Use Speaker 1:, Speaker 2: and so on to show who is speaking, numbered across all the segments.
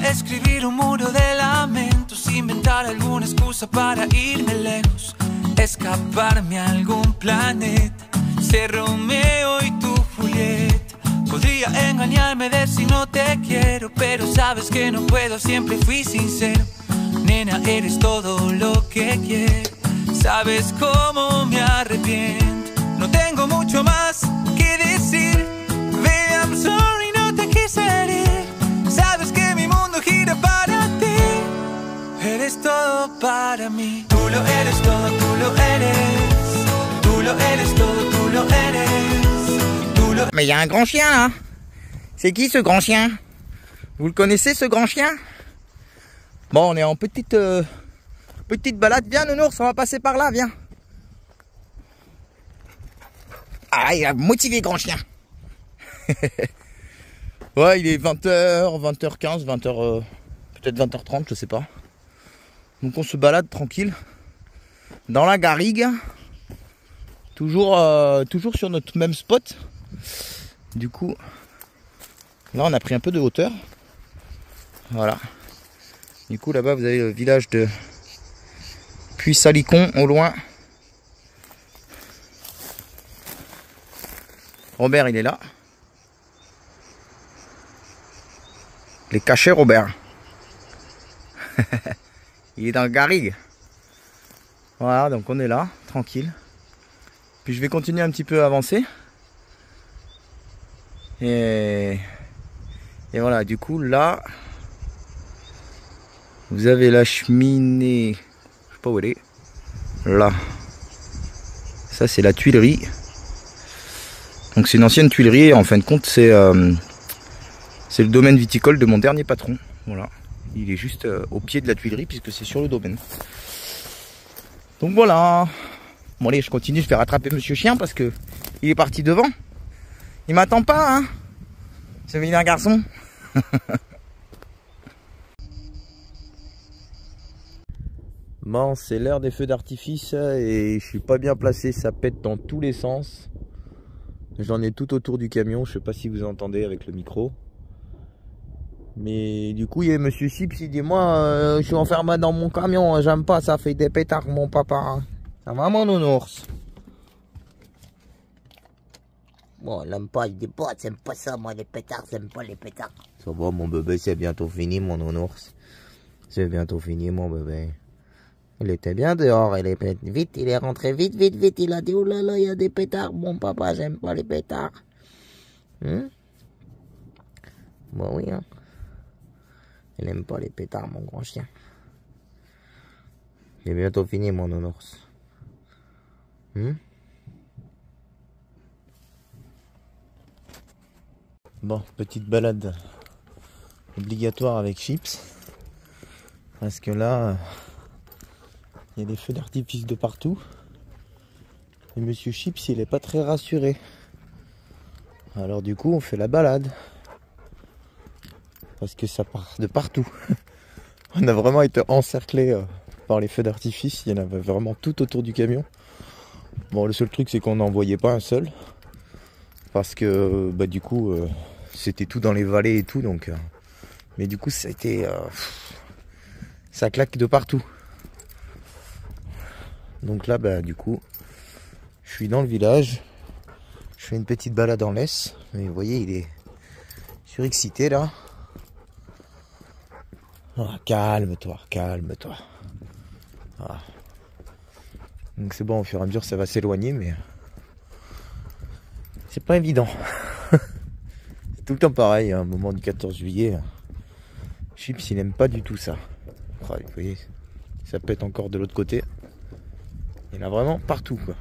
Speaker 1: escribir un muro de lamentos, inventar alguna excusa para irme lejos, escaparme a algún planeta, ser Romeo y tú Julieta. Podría engañarme, decir no te quiero, pero sabes que no puedo, siempre fui sincero. Nena, eres todo lo que quiero, sabes cómo me arrepiento. No tengo mucho más que decir, baby, I'm sorry, no te quise herir. Sabes que mi mundo gira para ti, eres todo para mí. Tú lo eres todo, tú lo eres. Tú lo eres todo, tú lo eres. Tú lo...
Speaker 2: Mais il y a un grand chien là. C'est qui ce grand chien? Vous le connaissez ce grand chien? Bon, on est en petite balade. Viens Nounours, on va passer par là, viens. Ah, il a motivé grand chien. Ouais, il est 20h, 20h15, 20h, peut-être 20h30, je sais pas. Donc on se balade tranquille dans la garrigue. Toujours sur notre même spot. Du coup, là on a pris un peu de hauteur. Voilà. Du coup là-bas vous avez le village de Puy-Salicon au loin. Robert il est là. Les cachets Robert. Il est dans le garrigue. Voilà, donc on est là, tranquille. Puis je vais continuer un petit peu à avancer. Et voilà, du coup là, vous avez la cheminée. Je sais pas où elle est. Là. Ça c'est la tuilerie. Donc c'est une ancienne tuilerie et en fin de compte c'est le domaine viticole de mon dernier patron. Voilà. Il est juste au pied de la tuilerie puisque c'est sur le domaine. Donc voilà. Bon allez, je continue, je vais rattraper Monsieur Chien parce que il est parti devant. Il m'attend pas, hein. Ce vilain garçon. Bon, c'est l'heure des feux d'artifice et je suis pas bien placé, ça pète dans tous les sens. J'en ai tout autour du camion, je sais pas si vous entendez avec le micro. Mais du coup, il y a Monsieur Chips, il dit moi, je suis enfermé dans mon camion, j'aime pas, ça fait des pétards mon papa. Ça va mon nounours?
Speaker 3: Bon, il aime pas, il dit pas, j'aime pas ça, moi les pétards, j'aime pas les pétards.
Speaker 2: Ça va mon bébé, c'est bientôt fini mon nounours. C'est bientôt fini mon bébé. Il était bien dehors, il est vite, il est rentré vite, il a dit oh là là, il y a des pétards, mon papa, j'aime pas les pétards. Bon oui, hein. Il aime pas les pétards, mon grand chien. Il est bientôt fini mon nounours. Bon, petite balade obligatoire avec Chips. Parce que là, il y a des feux d'artifice de partout. Et Monsieur Chips, il est pas très rassuré. Alors du coup, on fait la balade. Parce que ça part de partout. On a vraiment été encerclé par les feux d'artifice. Il y en avait vraiment tout autour du camion. Bon, le seul truc, c'est qu'on n'en voyait pas un seul. Parce que, bah, du coup, c'était tout dans les vallées et tout. Donc, mais du coup, ça a été... ça claque de partout. Donc là, bah, du coup, je suis dans le village. Je fais une petite balade en laisse. Et vous voyez, il est surexcité là. Oh, calme-toi, calme-toi. Ah. Donc c'est bon, au fur et à mesure, ça va s'éloigner, mais c'est pas évident. C'est tout le temps pareil, hein, au moment du 14 juillet. Chips, il n'aime pas du tout ça. Oh, vous voyez, ça pète encore de l'autre côté. Il y en a vraiment partout, quoi.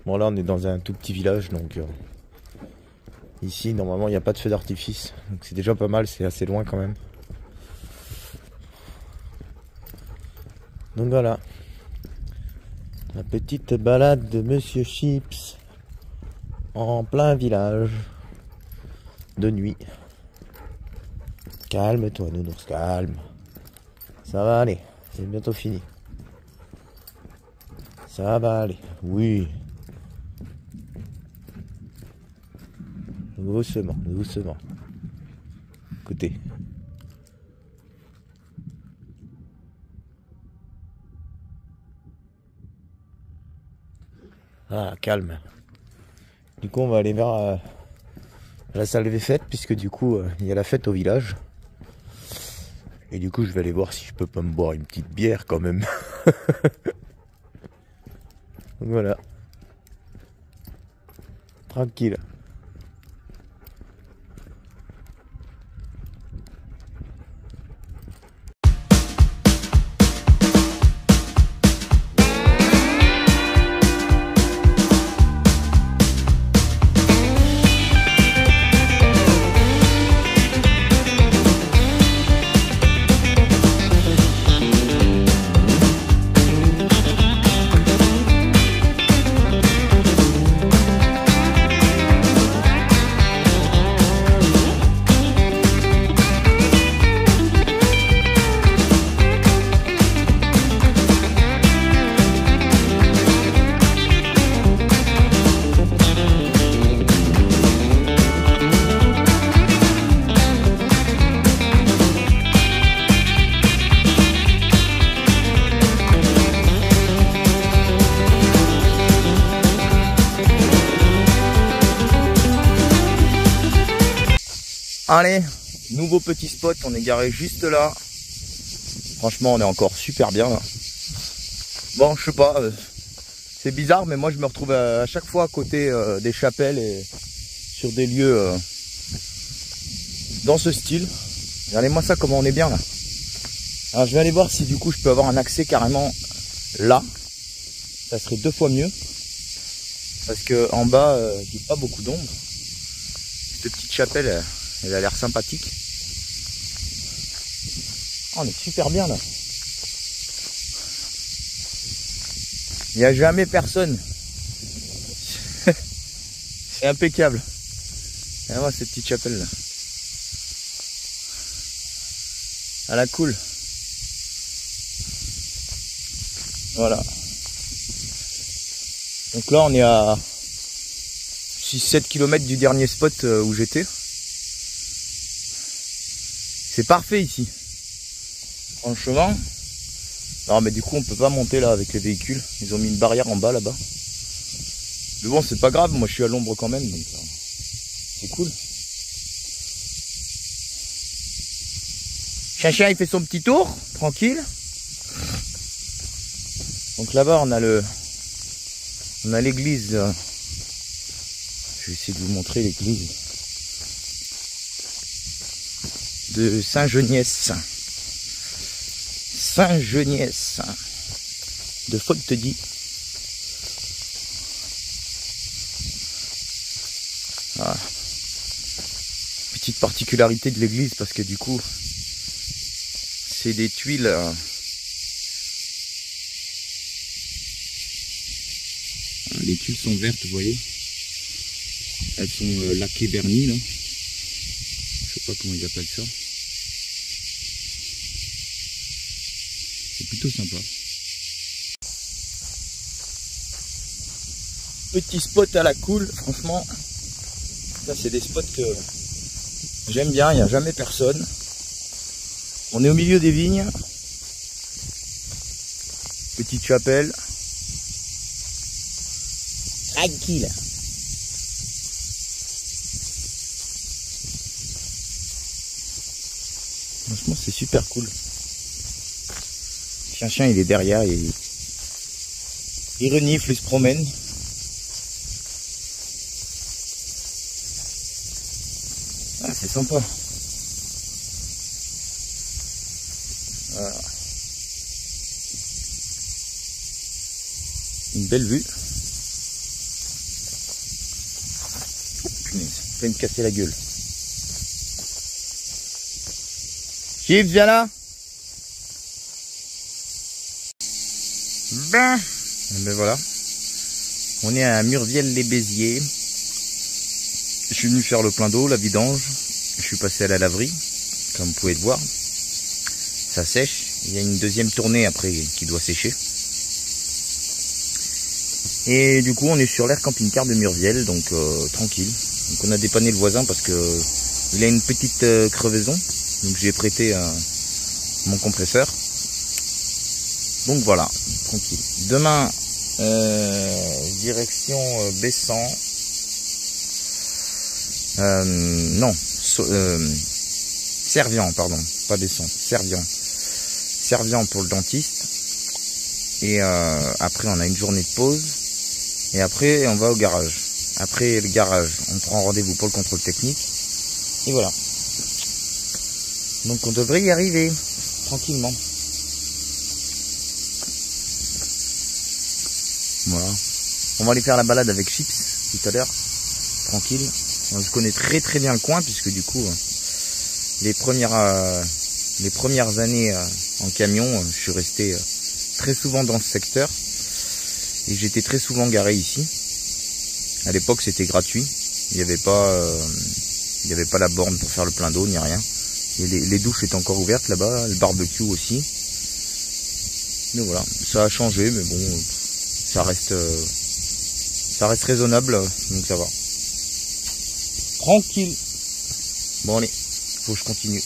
Speaker 2: Bon, là, on est dans un tout petit village, donc ici, normalement, il n'y a pas de feu d'artifice. Donc c'est déjà pas mal, c'est assez loin quand même. Donc voilà. La petite balade de Monsieur Chips en plein village de nuit. Calme-toi, nounours, calme. Ça va aller, c'est bientôt fini. Ça va aller, oui. Doucement, doucement. côté. Ah, calme. Du coup, on va aller vers la salle des fêtes, puisque du coup, il y a la fête au village. Et du coup, je vais aller voir si je peux pas me boire une petite bière quand même. Voilà. Tranquille. Allez, nouveau petit spot, on est garé juste là. Franchement, on est encore super bien là. Bon, je sais pas, c'est bizarre, mais moi je me retrouve à chaque fois à côté des chapelles et sur des lieux dans ce style. Regardez-moi ça, comment on est bien là. Alors je vais aller voir si du coup je peux avoir un accès carrément là. Ça serait 2 fois mieux. Parce que en bas, il n'y a pas beaucoup d'ombre. Cette petite chapelle, elle a l'air sympathique. Oh, on est super bien là. Il n'y a jamais personne. C'est impeccable. Et voilà cette petite chapelle là. À la cool. Voilà. Donc là on est à 6-7 km du dernier spot où j'étais. C'est parfait ici. Franchement. Non mais du coup on peut pas monter là avec les véhicules. Ils ont mis une barrière en bas là-bas. Mais bon c'est pas grave, moi je suis à l'ombre quand même. Donc c'est cool. Chien il fait son petit tour, tranquille. Donc là-bas on a l'église. Je vais essayer de vous montrer l'église de Saint-Geniès. Saint-Geniès de Fauteuil. Voilà. Petite particularité de l'église parce que du coup c'est des tuiles les tuiles sont vertes, vous voyez. Elles sont laquées vernis là. Je sais pas comment ils appellent ça. C'est plutôt sympa. Petit spot à la cool, franchement. Ça c'est des spots que j'aime bien, il n'y a jamais personne. On est au milieu des vignes. Petite chapelle. Tranquille. Franchement c'est super cool. Chien il est derrière, il renifle, il se promène. Ah, c'est sympa. Voilà. Une belle vue. Oh, punaise, je vais me casser la gueule. Chips, viens là. Ben voilà. On est à Murviel-les-Béziers. Je suis venu faire le plein d'eau, la vidange. Je suis passé à la laverie, comme vous pouvez le voir. Ça sèche. Il y a une deuxième tournée après qui doit sécher. Et du coup, on est sur l'air camping-car de Murviel, donc tranquille. Donc on a dépanné le voisin parce que Il a une petite crevaison, donc j'ai prêté mon compresseur. Donc voilà, tranquille. Demain, direction Bessan. Non, Servian, pardon, pas Bessan, Servian. Servian pour le dentiste. Et après, on a une journée de pause. Et après, on va au garage. Après le garage, on prend rendez-vous pour le contrôle technique. Et voilà. Donc on devrait y arriver tranquillement. Voilà. On va aller faire la balade avec Chips tout à l'heure. Tranquille. Je connais très très bien le coin puisque du coup, les premières années en camion, je suis resté très souvent dans ce secteur. Et j'étais très souvent garé ici. À l'époque, c'était gratuit. Il n'y avait pas la borne pour faire le plein d'eau, ni rien. Et les douches étaient encore ouvertes là-bas, le barbecue aussi. Mais voilà, ça a changé, mais bon, ça reste raisonnable, donc ça va. Tranquille. Bon allez, faut que je continue.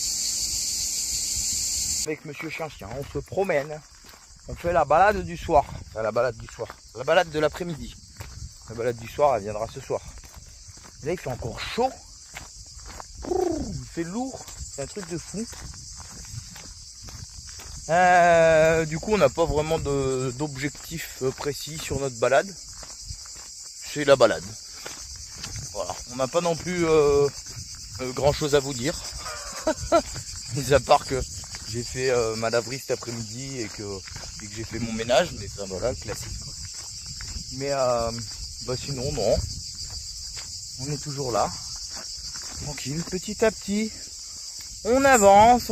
Speaker 2: Avec Monsieur Chien, on se promène. On fait la balade du soir. Enfin, la balade de l'après-midi. La balade du soir, elle viendra ce soir. Là, il fait encore chaud. Il fait lourd. C'est un truc de fou. Du coup, on n'a pas vraiment d'objectif précis sur notre balade. C'est la balade. Voilà. On n'a pas non plus grand chose à vous dire. Mis à part que j'ai fait ma laverie cet après-midi et que j'ai fait mon ménage, mais ça voilà, classique quoi. Mais bah sinon non, on est toujours là, tranquille, petit à petit, on avance.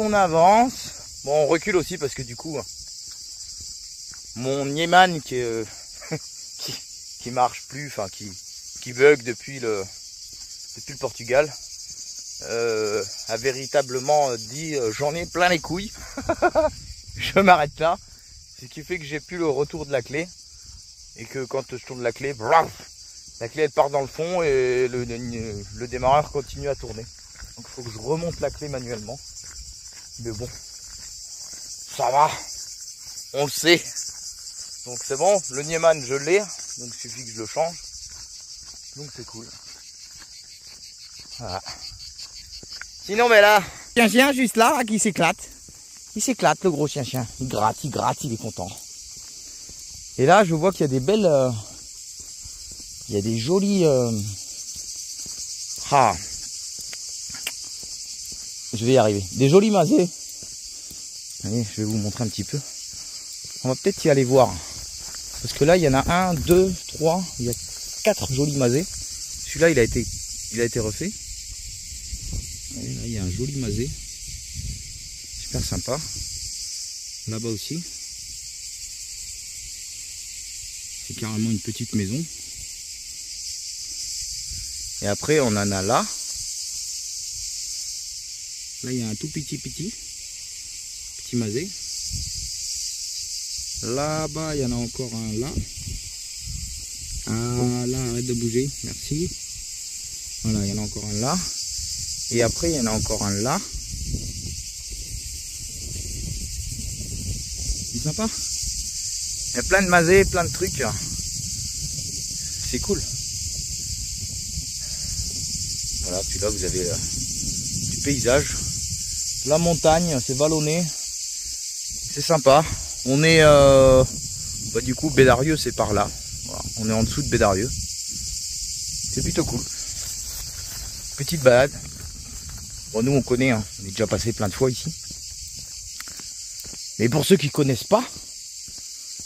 Speaker 2: Bon, on recule aussi parce que du coup, mon Nieman qui marche plus, enfin qui bug depuis le Portugal, a véritablement dit j'en ai plein les couilles. Je m'arrête là. Ce qui fait que j'ai plus le retour de la clé. Et que quand je tourne la clé, braf, la clé elle part dans le fond et le démarreur continue à tourner. Donc il faut que je remonte la clé manuellement. Mais bon, ça va. On le sait. Donc c'est bon, le Nieman je l'ai. Donc il suffit que je le change. Donc c'est cool. Voilà. Sinon, mais là, chien juste là, qui s'éclate. Il s'éclate, le gros chien. Il gratte, il est content. Et là, je vois qu'il y a des belles... il y a des jolies... je vais y arriver. Des jolis mazets. Allez, je vais vous montrer un petit peu. On va peut-être y aller voir. Parce que là, il y en a 1, 2, 3, il y a 4 jolis mazets. Celui-là, il a été refait. Là, il y a un joli mazet. Super sympa. Là-bas aussi. C'est carrément une petite maison. Et après, on en a là. Là, il y a un tout petit mazet. Là-bas, il y en a encore un là. Ah, là, arrête de bouger. Merci. Voilà, il y en a encore un là. Et après, il y en a encore un là. C'est sympa. Il y a plein de mazets, plein de trucs. C'est cool. Voilà, puis là, vous avez du paysage. La montagne, c'est vallonné. C'est sympa. On est... bah, du coup, Bédarieux, c'est par là. Voilà, on est en dessous de Bédarieux. C'est plutôt cool. Petite balade. Bon, nous on connaît, hein. On est déjà passé plein de fois ici. Mais pour ceux qui connaissent pas,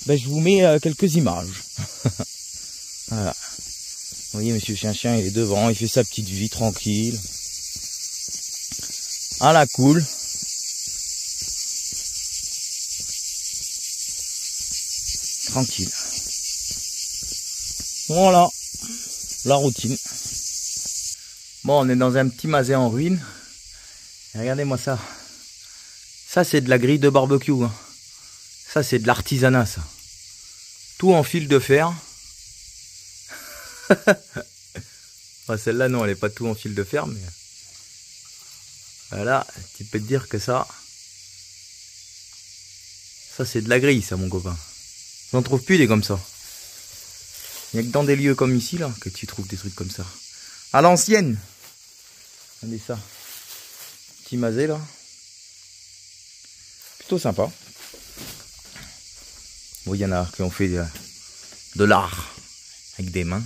Speaker 2: ben, je vous mets quelques images. Voilà. Vous voyez, Monsieur Chien, il est devant, il fait sa petite vie tranquille. À la cool. Tranquille. Voilà. La routine. Bon, on est dans un petit mazet en ruine. Et regardez-moi ça. Ça, c'est de la grille de barbecue. Hein. Ça, c'est de l'artisanat, ça. Tout en fil de fer. Bah, celle-là, non, elle n'est pas tout en fil de fer, mais Voilà, tu peux te dire que ça c'est de la grille, ça, mon copain. J'en trouve plus des comme ça. Il n'y a que dans des lieux comme ici, là, que tu trouves des trucs comme ça. À l'ancienne. Regardez ça. Petit mazet, là. Plutôt sympa. Bon, il y en a qui ont fait de l'art avec des mains.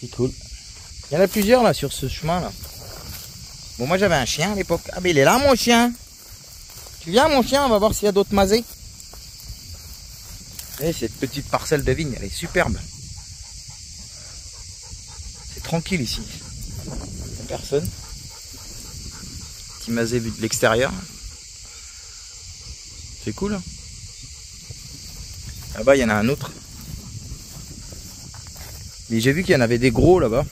Speaker 2: C'est cool. Il y en a plusieurs là sur ce chemin là. Bon, moi j'avais un chien à l'époque. Ah mais il est là mon chien. Tu viens mon chien, on va voir s'il y a d'autres mazets. Et cette petite parcelle de vigne, elle est superbe. C'est tranquille ici. Il n'y a personne. Petit mazet vu de l'extérieur. C'est cool. Hein. Là-bas il y en a un autre. Mais j'ai vu qu'il y en avait des gros là-bas.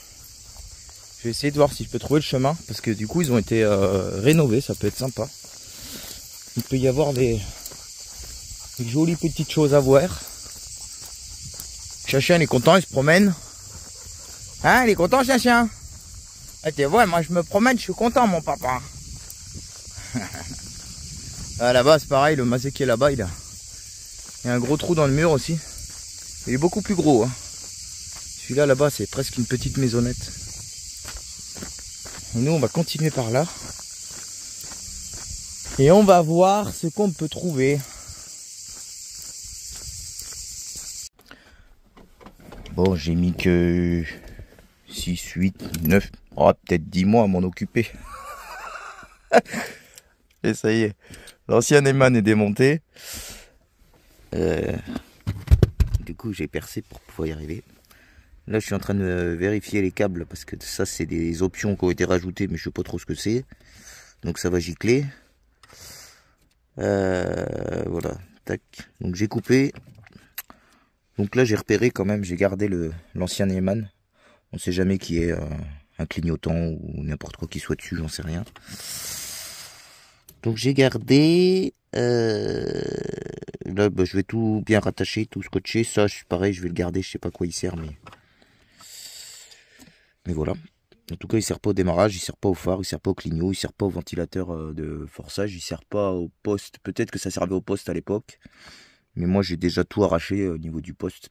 Speaker 2: Je vais essayer de voir si je peux trouver le chemin. Parce que du coup ils ont été rénovés. Ça peut être sympa. Il peut y avoir des jolies petites choses à voir. Chien il est content, il se promène. Hein, il est content chien. Ah, tu vois, moi je me promène, je suis content mon papa. Ah, là-bas c'est pareil, le mazet qui est là-bas il y a un gros trou dans le mur aussi. Il est beaucoup plus gros. Hein. Celui-là là-bas c'est presque une petite maisonnette. Et nous on va continuer par là. Et on va voir ce qu'on peut trouver. Bon, j'ai mis que 6, 8, 9, oh, peut-être 10 mois à m'en occuper. Et ça y est, l'ancien Eman est démonté. Du coup, j'ai percé pour pouvoir y arriver. Là, je suis en train de vérifier les câbles parce que ça, c'est des options qui ont été rajoutées, mais je sais pas trop ce que c'est. Donc, ça va gicler. Voilà, tac. Donc, j'ai coupé. Donc là, j'ai repéré quand même, j'ai gardé l'ancien Eman. On sait jamais qui est un clignotant ou n'importe quoi qui soit dessus, j'en sais rien. Donc, j'ai gardé. Là, bah, je vais tout bien rattacher, tout scotcher. Ça, pareil, je vais le garder. Je sais pas quoi il sert, mais voilà. En tout cas, il sert pas au démarrage, il sert pas au phare, il sert pas au clignot, il sert pas au ventilateur de forçage, il sert pas au poste. Peut-être que ça servait au poste à l'époque, mais moi j'ai déjà tout arraché au niveau du poste.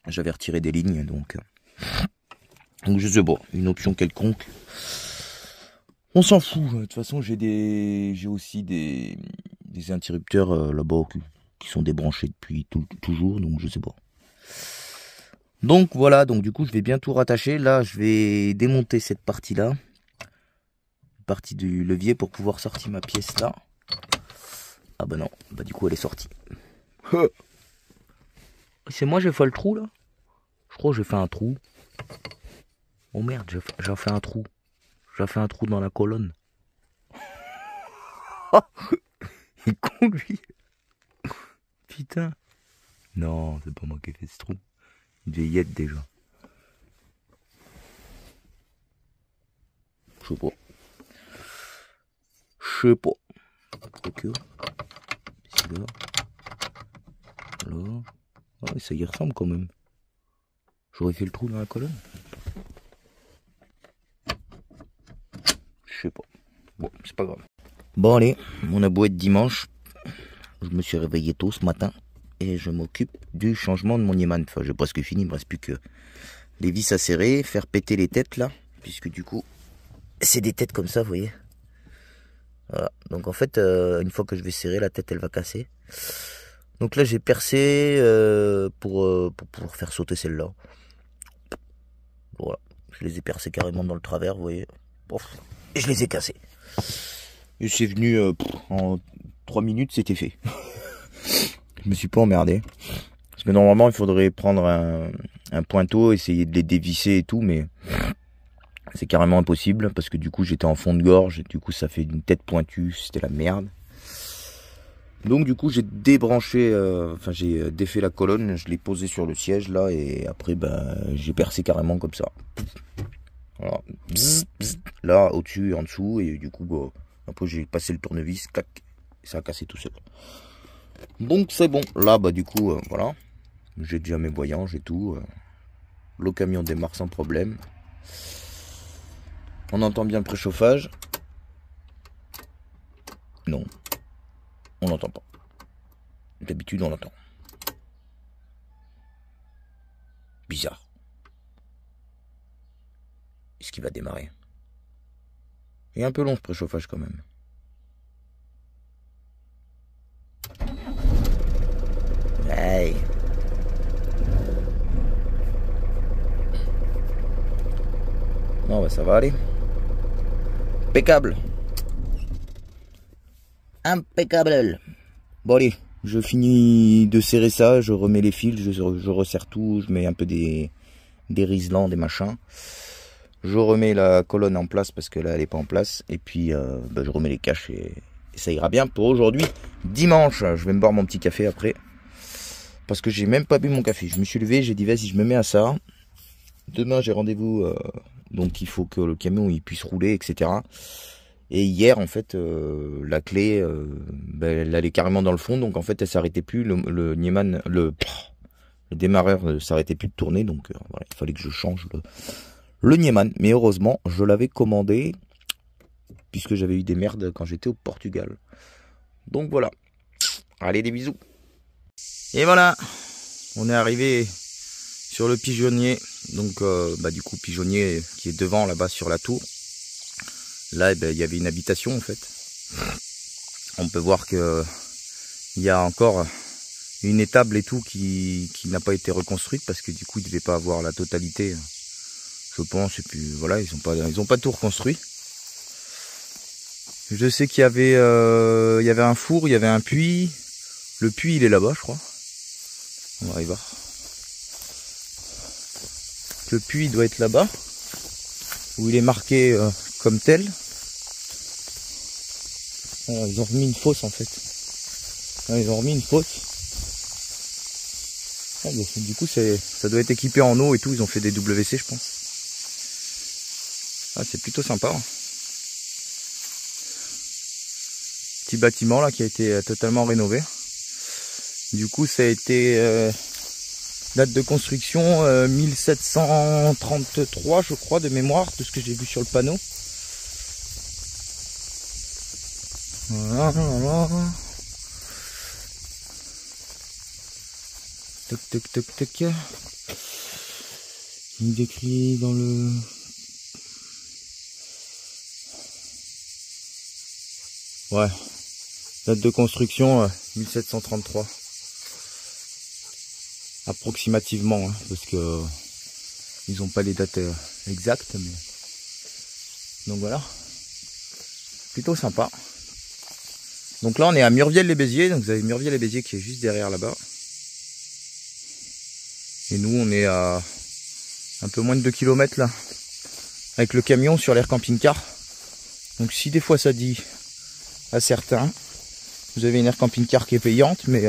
Speaker 2: J'avais retiré des lignes, donc je sais pas, une option quelconque. On s'en fout. De toute façon, j'ai aussi des interrupteurs là-bas qui sont débranchés depuis toujours, donc je sais pas. Donc voilà, donc du coup je vais bien tout rattacher. Là je vais démonter cette partie-là. Partie du levier pour pouvoir sortir ma pièce là. Ah bah non, bah du coup elle est sortie. C'est moi j'ai fait le trou là. Je crois que j'ai fait un trou. Oh merde, j'ai fait un trou. J'ai fait un trou dans la colonne. Il est con lui. Putain. Non, c'est pas moi qui ai fait ce trou. Il devait y être déjà. Je sais pas. Je sais pas. Ok. Ici là. Là. Ah, ça y ressemble quand même. J'aurais fait le trou dans la colonne. Je sais pas. Bon, c'est pas grave. Bon allez, on a beau être dimanche. Je me suis réveillé tôt ce matin. Et je m'occupe du changement de mon Eman. Enfin, j'ai presque fini, il me reste plus que les vis à serrer, faire péter les têtes là, puisque du coup, c'est des têtes comme ça, vous voyez. Voilà. Donc en fait, une fois que je vais serrer, la tête elle va casser. Donc là, j'ai percé pour pouvoir faire sauter celle-là. Voilà, je les ai percés carrément dans le travers, vous voyez. Et je les ai cassés. Et c'est venu en 3 minutes, c'était fait. Je me suis pas emmerdé. Parce que normalement, il faudrait prendre un pointeau, essayer de les dévisser et tout, mais c'est carrément impossible parce que du coup, j'étais en fond de gorge et du coup, ça fait une tête pointue, c'était la merde. Donc du coup, j'ai débranché, enfin j'ai défait la colonne, je l'ai posée sur le siège là et après, ben, j'ai percé carrément comme ça. Voilà. Bzz, bzz, là, au-dessus et en dessous et du coup, bah, après j'ai passé le tournevis, clac, et ça a cassé tout seul. Donc c'est bon. Là, bah du coup, voilà. J'ai déjà mes voyants, j'ai tout. Le camion démarre sans problème. On entend bien le préchauffage. Non, on n'entend pas. D'habitude, on l'entend. Bizarre. Est-ce qu'il va démarrer? Il est un peu long ce préchauffage quand même. Hey. Non, bah ça va aller. Impeccable. Impeccable. Bon allez, je finis de serrer ça, je remets les fils, je resserre tout, je mets un peu des riselants, des machins. Je remets la colonne en place parce que là elle n'est pas en place. Et puis je remets les caches et ça ira bien pour aujourd'hui. Dimanche, je vais me boire mon petit café après. Parce que j'ai même pas bu mon café. Je me suis levé, j'ai dit vas-y je me mets à ça. Demain j'ai rendez-vous, donc il faut que le camion il puisse rouler, etc. Et hier en fait la clé, elle allait carrément dans le fond. Donc en fait elle s'arrêtait plus. Le Nieman, le démarreur ne s'arrêtait plus de tourner. Donc voilà, il fallait que je change le Nieman. Mais heureusement je l'avais commandé. Puisque j'avais eu des merdes quand j'étais au Portugal. Donc voilà. Allez, des bisous. Et voilà. On est arrivé sur le pigeonnier. Donc du coup pigeonnier qui est devant là-bas sur la tour. Là il y avait une habitation en fait. On peut voir que il y a encore une étable et tout qui n'a pas été reconstruite. Parce que du coup il ne devait pas avoir la totalité. Je pense. Et puis voilà, ils ont pas tout reconstruit. Je sais qu'il y avait un four, il y avait un puits. Le puits, il est là-bas, je crois. On va y voir. Le puits doit être là-bas, où il est marqué comme tel. Alors, ils ont remis une fosse en fait. Ils ont remis une fosse. Du coup, ça doit être équipé en eau et tout. Ils ont fait des WC, je pense. Ah, c'est plutôt sympa. Hein. Petit bâtiment là qui a été totalement rénové. Du coup ça a été date de construction 1733 je crois de mémoire, de ce que j'ai vu sur le panneau. Voilà, voilà. Toc toc toc toc. Il décrit dans le... Ouais. Date de construction 1733 approximativement, hein, parce que ils n'ont pas les dates exactes, mais donc voilà, plutôt sympa. Donc là on est à Murviel-les-Béziers, donc vous avez Murviel-les-Béziers qui est juste derrière là-bas, et nous on est à un peu moins de 2 km là, avec le camion sur l'air camping-car. Donc si des fois ça dit à certains, vous avez une aire camping-car qui est payante, mais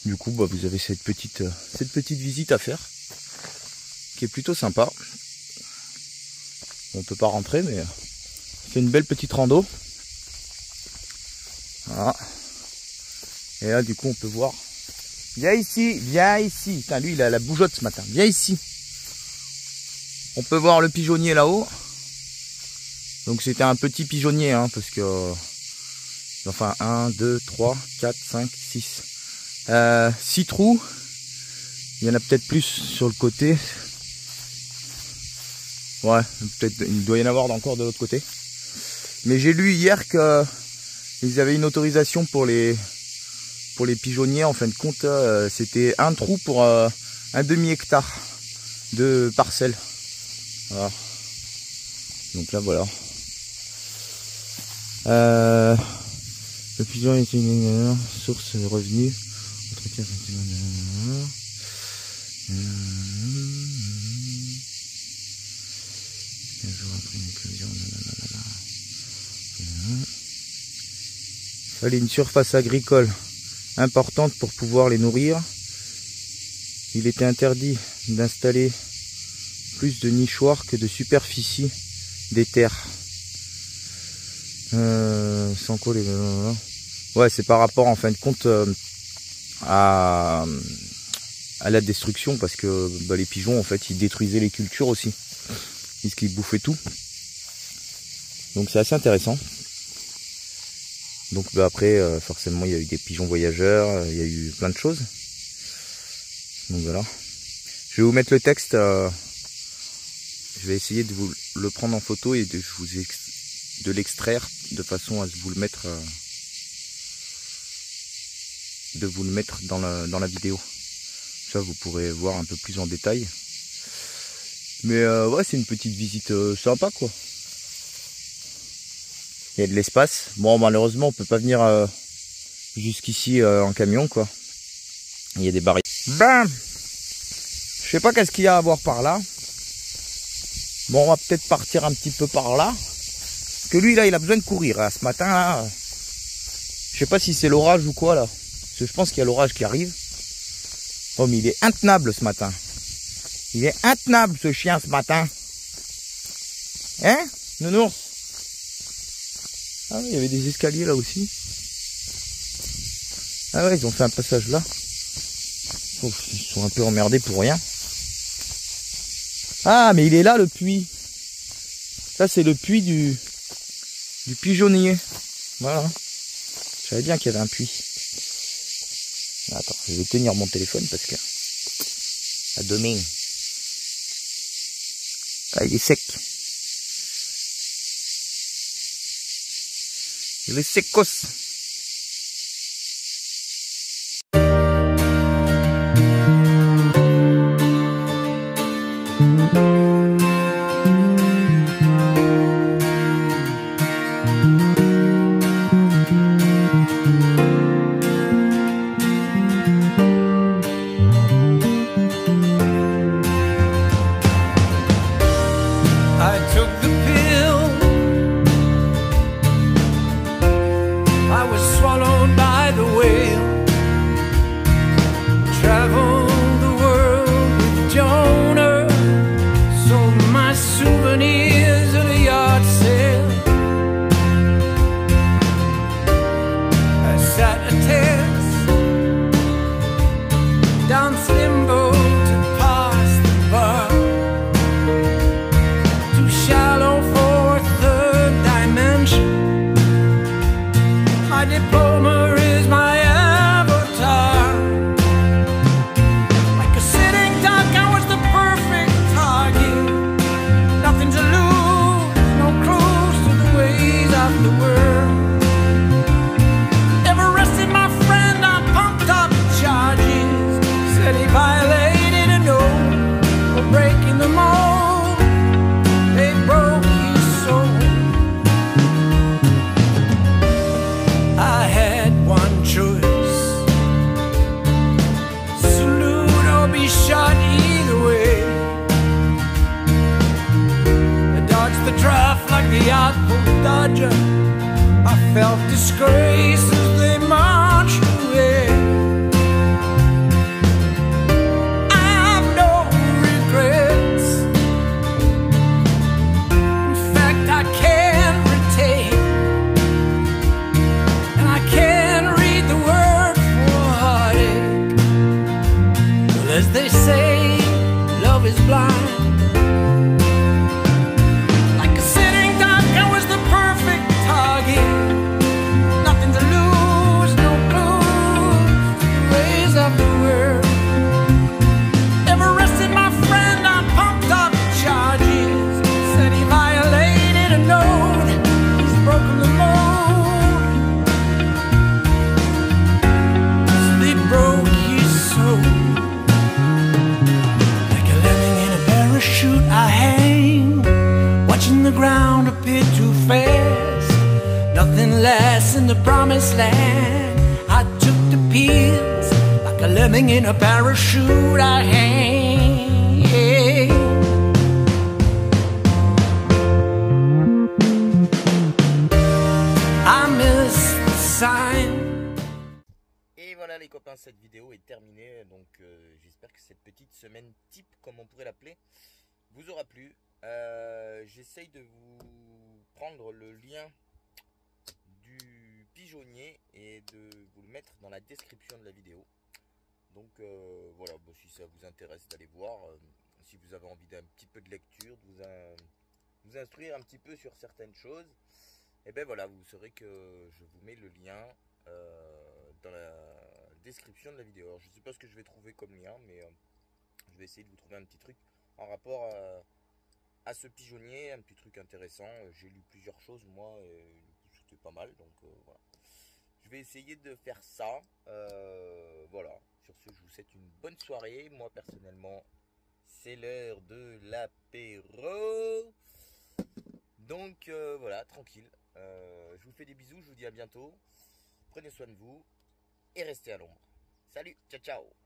Speaker 2: du coup vous avez cette petite visite à faire qui est plutôt sympa. On peut pas rentrer, mais c'est une belle petite rando. Voilà. Et là du coup on peut voir. Viens ici, viens ici. Putain, lui il a la bougeotte ce matin. Viens ici. On peut voir le pigeonnier là-haut. Donc c'était un petit pigeonnier, hein, parce que enfin 1, 2, 3, 4, 5, 6. 6 trous. Il y en a peut-être plus sur le côté. Ouais, peut-être il doit y en avoir encore de l'autre côté. Mais j'ai lu hier que ils avaient une autorisation pour les pigeonniers. En fin de compte, c'était un trou pour un demi-hectare de parcelle. Voilà. Donc là voilà. Le pigeon est une source de revenus. Il fallait une surface agricole importante pour pouvoir les nourrir. Il était interdit d'installer plus de nichoirs que de superficie des terres. Sans quoi les... Ouais, c'est par rapport en fin de compte à à la destruction parce que bah, les pigeons en fait ils détruisaient les cultures aussi, puisqu'ils bouffaient tout. Donc c'est assez intéressant. Donc bah, après forcément il y a eu des pigeons voyageurs, il y a eu plein de choses. Donc voilà. Je vais vous mettre le texte. Je vais essayer de vous le prendre en photo et de l'extraire de façon à vous le mettre dans la vidéo. Ça vous pourrez voir un peu plus en détail. Mais ouais, c'est une petite visite sympa quoi. Il y a de l'espace. Bon, malheureusement, on peut pas venir jusqu'ici en camion, quoi. Il y a des barrières. Ben, je sais pas qu'est-ce qu'il y a à voir par là. Bon, on va peut-être partir un petit peu par là. Parce que lui, là, il a besoin de courir. Hein. Ce matin, là, je sais pas si c'est l'orage ou quoi, là. Parce que je pense qu'il y a l'orage qui arrive. Oh, mais il est intenable ce matin. Il est intenable, ce chien, ce matin. Hein, nounours? Ah oui, il y avait des escaliers là aussi. Ah ouais, ils ont fait un passage là. Oh, ils sont un peu emmerdés pour rien. Ah, mais il est là le puits. Ça c'est le puits du pigeonnier. Voilà. Je savais bien qu'il y avait un puits. Attends, je vais tenir mon téléphone parce que... À demain. Ah, il est sec. Il est secos.
Speaker 1: I took the pill. I was swallowed by the whale. Traveled the world with Jonah. Sold my souvenirs at a yard sale. I sat a test, danced limbo to pass the bar. Too shallow for a third dimension. My diploma is my avatar. Like a sitting duck, I was the perfect target. Nothing to lose, no clues to the ways of the world. Never arrested my friend on pumped up charges. Said he violated a note for breaking the mold. They broke his soul. I had one choice: salute or be shot either way. I dodged the draft like the Artful Dodger. I felt disgrace as they marched away. I have no regrets. In fact, I can't retain, and I can't read the word for heartache. Well, as they say, love is blind. Like a sitting duck, I was the perfect target. Nothing to lose, no clues to the ways of the world. Never arrested my friend on pumped up charges. Said he violated a note. He's broken the mold. They broke his soul. Like a lemming in a parachute, I hang, watching the ground appear too fast. Nothing lasts in the promised land. I took the pills. Like a lemming in a parachute, I hang. I missed the sign.
Speaker 2: Et voilà les copains, cette vidéo est terminée. Donc j'espère que cette petite semaine type, comme on pourrait l'appeler, vous aura plu. J'essaye de vous prendre le lien du pigeonnier et de vous le mettre dans la description de la vidéo. Donc voilà, bah, si ça vous intéresse d'aller voir, si vous avez envie d'un petit peu de lecture, de vous instruire un petit peu sur certaines choses, et ben voilà, vous saurez que je vous mets le lien dans la description de la vidéo. Alors, je sais pas ce que je vais trouver comme lien, mais je vais essayer de vous trouver un petit truc en rapport à ce pigeonnier, un petit truc intéressant. J'ai lu plusieurs choses moi, et c'était pas mal, donc voilà. Je vais essayer de faire ça. Voilà. Sur ce, je vous souhaite une bonne soirée. Moi, personnellement, c'est l'heure de l'apéro. Donc, voilà, tranquille. Je vous fais des bisous. Je vous dis à bientôt. Prenez soin de vous et restez à l'ombre. Salut, ciao, ciao.